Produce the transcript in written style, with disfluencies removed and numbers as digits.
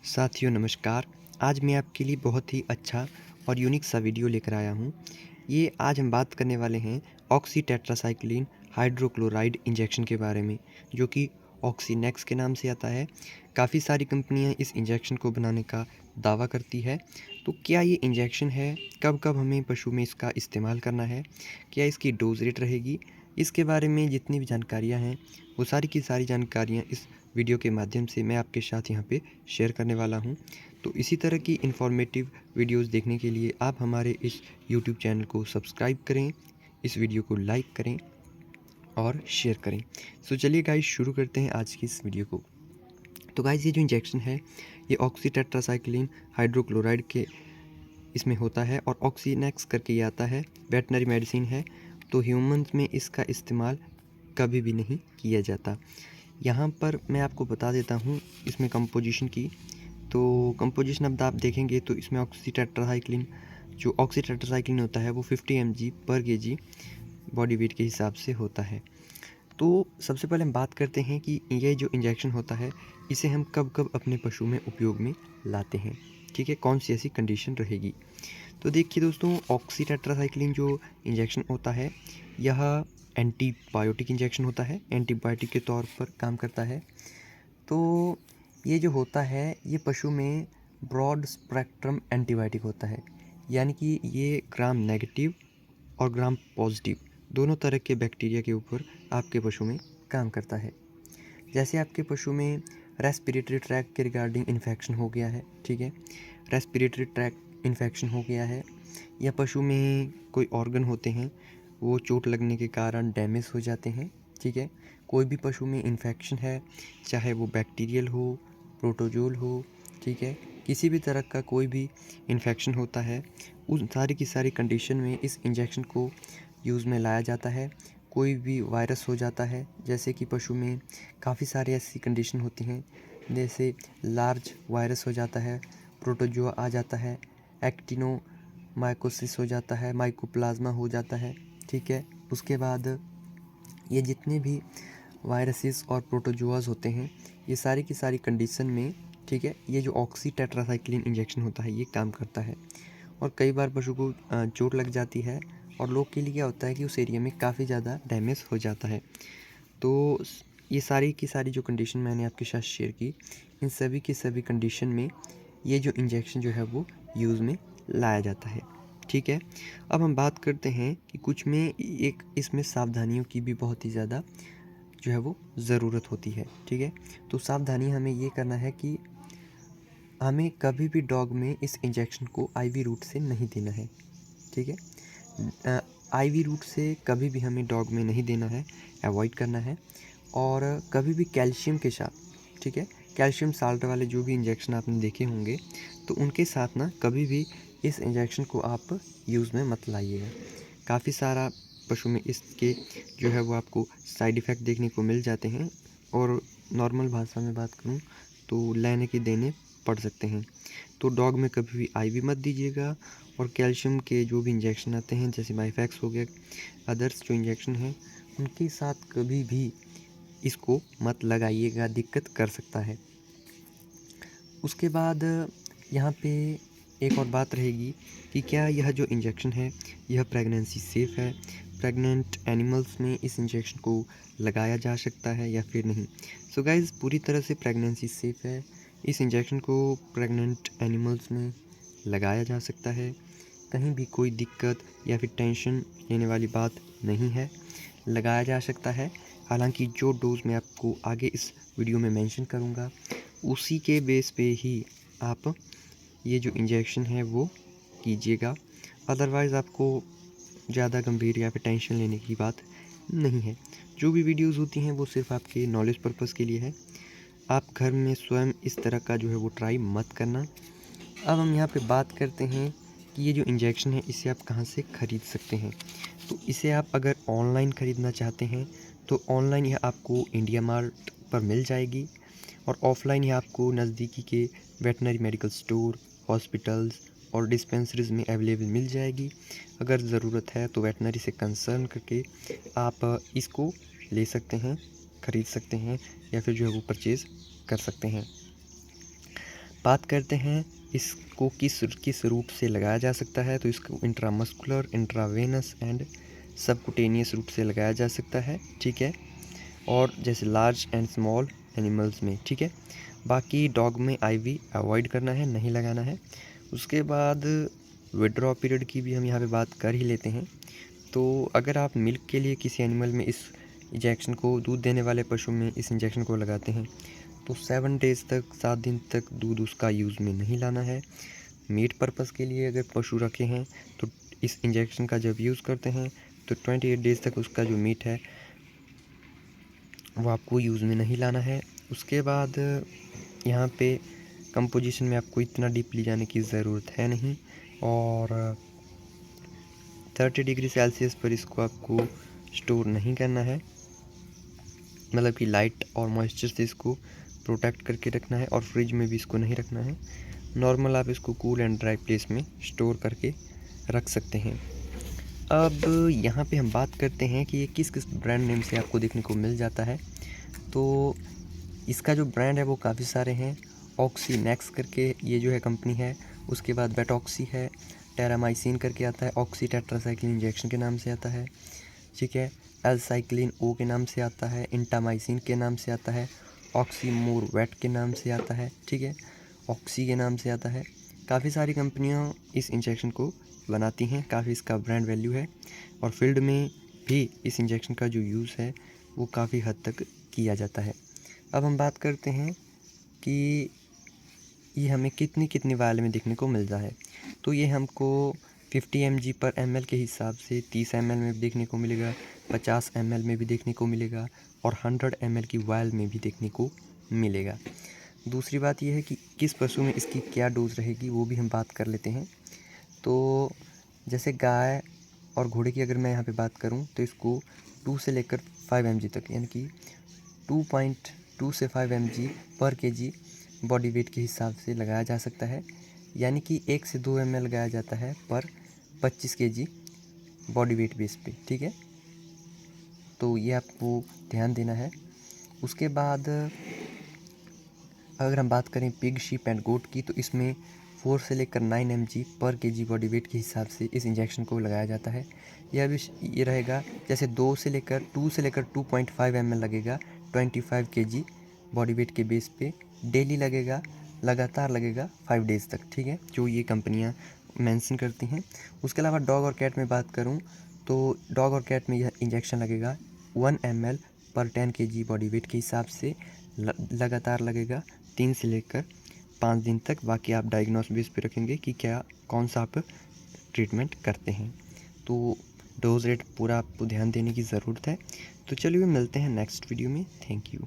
साथियों नमस्कार। आज मैं आपके लिए बहुत ही अच्छा और यूनिक सा वीडियो लेकर आया हूँ। ये आज हम बात करने वाले हैं ऑक्सी टेट्रासाइक्लिन हाइड्रोक्लोराइड इंजेक्शन के बारे में, जो कि ऑक्सीनेक्स के नाम से आता है। काफ़ी सारी कंपनियां इस इंजेक्शन को बनाने का दावा करती है। तो क्या ये इंजेक्शन है, कब कब हमें पशु में इसका इस्तेमाल करना है, क्या इसकी डोज रेट रहेगी, इसके बारे में जितनी भी जानकारियाँ हैं वो सारी की सारी जानकारियाँ इस वीडियो के माध्यम से मैं आपके साथ यहाँ पे शेयर करने वाला हूँ। तो इसी तरह की इन्फॉर्मेटिव वीडियोस देखने के लिए आप हमारे इस यूट्यूब चैनल को सब्सक्राइब करें, इस वीडियो को लाइक करें और शेयर करें। सो चलिए गाइस शुरू करते हैं आज की इस वीडियो को। तो गाइस ये जो इंजेक्शन है ये ऑक्सी टेट्रासाइक्लिन हाइड्रोक्लोराइड के इसमें होता है और ऑक्सीनेक्स करके ये आता है, वेटनरी मेडिसिन है। तो ह्यूमंस में इसका इस्तेमाल कभी भी नहीं किया जाता। यहाँ पर मैं आपको बता देता हूँ इसमें कंपोजिशन की। तो कंपोजिशन अब आप देखेंगे तो इसमें ऑक्सी टेट्रासाइक्लिन होता है वो 50 mg पर केजी बॉडी वेट के हिसाब से होता है। तो सबसे पहले हम बात करते हैं कि ये जो इंजेक्शन होता है इसे हम कब कब अपने पशु में उपयोग में लाते हैं, ठीक है, कौन सी ऐसी कंडीशन रहेगी। तो देखिए दोस्तों, ऑक्सी टेट्रासाइक्लिन जो इंजेक्शन होता है यह एंटीबायोटिक इंजेक्शन होता है, एंटीबायोटिक के तौर पर काम करता है। तो ये जो होता है ये पशु में ब्रॉड स्पेक्ट्रम एंटीबायोटिक होता है, यानी कि ये ग्राम नेगेटिव और ग्राम पॉजिटिव दोनों तरह के बैक्टीरिया के ऊपर आपके पशु में काम करता है। जैसे आपके पशु में रेस्पिरेटरी ट्रैक के रिगार्डिंग इन्फेक्शन हो गया है, ठीक है, रेस्पिरेटरी ट्रैक इन्फेक्शन हो गया है, या पशु में कोई ऑर्गन होते हैं वो चोट लगने के कारण डैमेज हो जाते हैं, ठीक है, कोई भी पशु में इन्फेक्शन है, चाहे वो बैक्टीरियल हो, प्रोटोजोल हो, ठीक है, किसी भी तरह का कोई भी इन्फेक्शन होता है, उन सारी की सारी कंडीशन में इस इंजेक्शन को यूज़ में लाया जाता है। कोई भी वायरस हो जाता है, जैसे कि पशु में काफ़ी सारी ऐसी कंडीशन होती हैं, जैसे लार्ज वायरस हो जाता है, प्रोटोजोआ आ जाता है, एक्टिनोमाइकोसिस हो जाता है, माइकोप्लाज्मा हो जाता है, ठीक है। उसके बाद ये जितने भी वायरसेस और प्रोटोजोआज होते हैं ये सारी की सारी कंडीशन में, ठीक है, ये जो ऑक्सी टेट्रासाइक्लिन इंजेक्शन होता है ये काम करता है। और कई बार पशु को चोट लग जाती है और लोग के लिए क्या होता है कि उस एरिया में काफ़ी ज़्यादा डैमेज हो जाता है। तो ये सारी की सारी जो कंडीशन मैंने आपके साथ शेयर की, इन सभी की सभी कंडीशन में ये जो इंजेक्शन जो है वो यूज़ में लाया जाता है, ठीक है। अब हम बात करते हैं कि कुछ में एक इसमें सावधानियों की भी बहुत ही ज़्यादा जो है वो ज़रूरत होती है, ठीक है। तो सावधानी हमें ये करना है कि हमें कभी भी डॉग में इस इंजेक्शन को आईवी रूट से नहीं देना है, ठीक है। आईवी रूट से कभी भी हमें डॉग में नहीं देना है, अवॉइड करना है। और कभी भी कैल्शियम के साथ, ठीक है, कैल्शियम साल्ट वाले जो भी इंजेक्शन आपने देखे होंगे तो उनके साथ ना कभी भी इस इंजेक्शन को आप यूज़ में मत लाइएगा। काफ़ी सारा पशु में इसके जो है वो आपको साइड इफ़ेक्ट देखने को मिल जाते हैं, और नॉर्मल भाषा में बात करूँ तो लेने के देने पड़ सकते हैं। तो डॉग में कभी भी आईवी मत दीजिएगा। और कैल्शियम के जो भी इंजेक्शन आते हैं जैसे माइफैक्स हो गया, अदर्स जो इंजेक्शन हैं उनके साथ कभी भी इसको मत लगाइएगा, दिक्कत कर सकता है। उसके बाद यहाँ पे एक और बात रहेगी कि क्या यह जो इंजेक्शन है यह प्रेगनेंसी सेफ़ है, प्रेग्नेंट एनिमल्स में इस इंजेक्शन को लगाया जा सकता है या फिर नहीं। सो गाइज़, पूरी तरह से प्रेगनेंसी सेफ़ है। इस इंजेक्शन को प्रेग्नेंट एनिमल्स में लगाया जा सकता है, कहीं भी कोई दिक्कत या फिर टेंशन लेने वाली बात नहीं है, लगाया जा सकता है। हालांकि जो डोज़ मैं आपको आगे इस वीडियो में मेंशन करूंगा उसी के बेस पे ही आप ये जो इंजेक्शन है वो कीजिएगा। अदरवाइज़ आपको ज़्यादा गंभीर या फिर टेंशन लेने की बात नहीं है। जो भी वीडियोस होती हैं वो सिर्फ आपके नॉलेज पर्पज़ के लिए है। आप घर में स्वयं इस तरह का जो है वो ट्राई मत करना। अब हम यहाँ पे बात करते हैं कि ये जो इंजेक्शन है इसे आप कहाँ से ख़रीद सकते हैं। तो इसे आप अगर ऑनलाइन ख़रीदना चाहते हैं तो ऑनलाइन यह आपको इंडिया मार्ट पर मिल जाएगी, और ऑफ़लाइन यह आपको नज़दीकी के वेटनरी मेडिकल स्टोर, हॉस्पिटल्स और डिस्पेंसरीज़ में अवेलेबल मिल जाएगी। अगर ज़रूरत है तो वेटनरी से कंसर्न करके आप इसको ले सकते हैं, ख़रीद सकते हैं या फिर जो है वो परचेज़ कर सकते हैं। बात करते हैं इसको किस रूट से लगाया जा सकता है, तो इसको intramuscular, intravenous and subcutaneous route से लगाया जा सकता है, ठीक है। और जैसे लार्ज एंड स्मॉल एनिमल्स में, ठीक है। बाकी डॉग में आईवी अवॉइड करना है, नहीं लगाना है। उसके बाद विड्रॉ पीरियड की भी हम यहाँ पे बात कर ही लेते हैं। तो अगर आप मिल्क के लिए किसी एनिमल में इस इंजेक्शन को, दूध देने वाले पशु में इस इंजेक्शन को लगाते हैं, तो 7 डेज़ तक, 7 दिन तक दूध उसका यूज़ में नहीं लाना है। मीट पर्पज़ के लिए अगर पशु रखे हैं तो इस इंजेक्शन का जब यूज़ करते हैं तो 28 डेज़ तक उसका जो मीट है वो आपको यूज़ में नहीं लाना है। उसके बाद यहाँ पे कंपोजिशन में आपको इतना डीपली जाने की ज़रूरत है नहीं, और 30 डिग्री सेल्सियस पर इसको आपको स्टोर नहीं करना है, मतलब कि लाइट और मॉइस्चर से इसको प्रोटेक्ट करके रखना है, और फ्रिज में भी इसको नहीं रखना है। नॉर्मल आप इसको कूल एंड ड्राई प्लेस में स्टोर करके रख सकते हैं। अब यहाँ पे हम बात करते हैं कि ये किस किस ब्रांड नेम से आपको देखने को मिल जाता है। तो इसका जो ब्रांड है वो काफ़ी सारे हैं। ऑक्सीनेक्स करके ये जो है कंपनी है, उसके बाद बेटॉक्सी है, टेरामाइसिन करके आता है, ऑक्सी टेट्रासाइक्लिन इंजेक्शन के नाम से आता है, ठीक है। एलसाइक्लिन ओ के नाम से आता है, इंटामाइसिन के नाम से आता है, ऑक्सीमोरवेट के नाम से आता है, ठीक है, ऑक्सी के नाम से आता है। काफ़ी सारी कंपनियां इस इंजेक्शन को बनाती हैं, काफ़ी इसका ब्रांड वैल्यू है, और फील्ड में भी इस इंजेक्शन का जो यूज़ है वो काफ़ी हद तक किया जाता है। अब हम बात करते हैं कि ये हमें कितनी कितनी वायल में देखने को मिलता है। तो ये हमको 50 mg पर ml के हिसाब से 30 ml में भी देखने को मिलेगा, 50 ml में भी देखने को मिलेगा, और 100 ml की वायल में भी देखने को मिलेगा। दूसरी बात यह है कि किस पशु में इसकी क्या डोज रहेगी वो भी हम बात कर लेते हैं। तो जैसे गाय और घोड़े की अगर मैं यहाँ पे बात करूँ तो इसको 2 से लेकर 5 mg तक, यानी कि 2.2 से 5 mg पर kg बॉडी वेट के हिसाब से लगाया जा सकता है, यानी कि 1 से 2 ml लगाया जाता है पर 25 kg बॉडी वेट बेस पे, ठीक है। तो ये आपको ध्यान देना है। उसके बाद अगर हम बात करें पिग, शीप एंड गोट की, तो इसमें 4 से लेकर 9 mg पर kg बॉडी वेट के हिसाब से इस इंजेक्शन को लगाया जाता है। यह भी ये रहेगा, जैसे 2 से लेकर 2.5 ml लगेगा 25 kg बॉडी वेट के बेस पे, डेली लगेगा, लगातार लगेगा 5 डेज़ तक, ठीक है, जो ये कंपनियां मेंशन करती हैं। उसके अलावा डॉग और कैट में बात करूं तो डॉग और कैट में यह इंजेक्शन लगेगा 1 ml पर 10 kg बॉडी वेट के हिसाब से, लगातार लगेगा 3 से लेकर 5 दिन तक। बाकी आप डायग्नोस बेस पे रखेंगे कि क्या कौन सा आप ट्रीटमेंट करते हैं। तो डोज रेट पूरा आपको ध्यान देने की ज़रूरत है। तो चलिए मिलते हैं नेक्स्ट वीडियो में। Thank you.